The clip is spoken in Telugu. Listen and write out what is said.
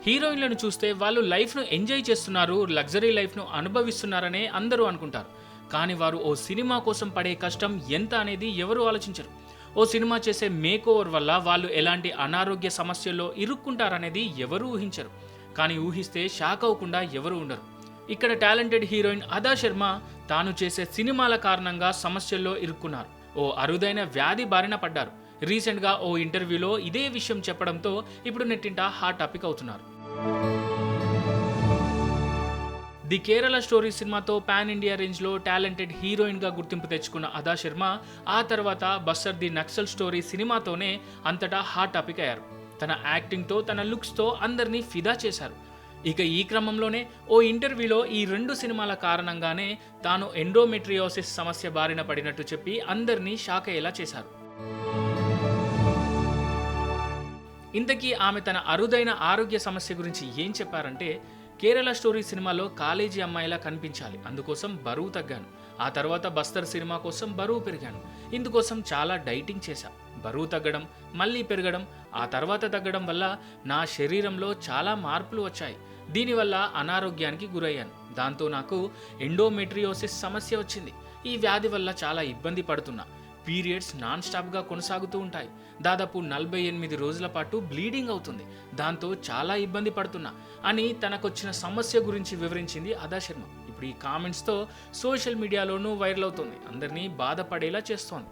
హీరోయిన్లను చూస్తే వాళ్ళు లైఫ్ను ఎంజాయ్ చేస్తున్నారు, లగ్జరీ లైఫ్ను అనుభవిస్తున్నారనే అందరూ అనుకుంటారు. కానీ వారు ఓ సినిమా కోసం పడే కష్టం ఎంత అనేది ఎవరు ఆలోచించరు. ఓ సినిమా చేసే మేక్ ఓవర్ వల్ల వాళ్ళు ఎలాంటి అనారోగ్య సమస్యల్లో ఇరుక్కుంటారనేది ఎవరూ ఊహించరు. కానీ ఊహిస్తే షాక్ అవ్వకుండా ఎవరు ఉండరు. ఇక్కడ టాలెంటెడ్ హీరోయిన్ అదా శర్మ తాను చేసే సినిమాల కారణంగా సమస్యల్లో ఇరుక్కున్నారు. ఓ అరుదైన వ్యాధి బారిన పడ్డారు. రీసెంట్గా ఓ ఇంటర్వ్యూలో ఇదే విషయం చెప్పడంతో ఇప్పుడు నెట్టింట హాట్ టాపిక్ అవుతున్నారు. ది కేరళ స్టోరీ సినిమాతో పాన్ ఇండియా రేంజ్లో టాలెంటెడ్ హీరోయిన్గా గుర్తింపు తెచ్చుకున్న అదా శర్మ ఆ తర్వాత బస్టర్ ది నక్సల్ స్టోరీ సినిమాతోనే అంతటా హాట్ టాపిక్ అయ్యారు. తన యాక్టింగ్తో, తన లుక్స్తో అందరినీ ఫిదా చేశారు. ఇక ఈ క్రమంలోనే ఓ ఇంటర్వ్యూలో ఈ 2 సినిమాల కారణంగానే తాను ఎండోమెట్రియోసిస్ సమస్య బారిన పడినట్టు చెప్పి అందరినీ షాక్ అయ్యేలా చేశారు. ఇంతకీ ఆమె తన అరుదైన ఆరోగ్య సమస్య గురించి ఏం చెప్పారంటే, కేరళ స్టోరీ సినిమాలో కాలేజీ అమ్మాయిలా కనిపించాలి, అందుకోసం బరువు తగ్గాను. ఆ తర్వాత బస్తర్ సినిమా కోసం బరువు పెరిగాను. ఇందుకోసం చాలా డైటింగ్ చేశా. బరువు తగ్గడం, మళ్ళీ పెరగడం, ఆ తర్వాత తగ్గడం వల్ల నా శరీరంలో చాలా మార్పులు వచ్చాయి. దీనివల్ల అనారోగ్యానికి గురయ్యాను. దాంతో నాకు ఎండోమెట్రియోసిస్ సమస్య వచ్చింది. ఈ వ్యాధి వల్ల చాలా ఇబ్బంది పడుతున్నా. పీరియడ్స్ నాన్ స్టాప్గా కొనసాగుతూ ఉంటాయి. దాదాపు 48 రోజుల పాటు బ్లీడింగ్ అవుతుంది. దాంతో చాలా ఇబ్బంది పడుతున్నా అని తనకొచ్చిన సమస్య గురించి వివరించింది అదా శర్మ. ఇప్పుడు ఈ కామెంట్స్తో సోషల్ మీడియాలోనూ వైరల్ అవుతుంది. అందరినీ బాధపడేలా చేస్తోంది.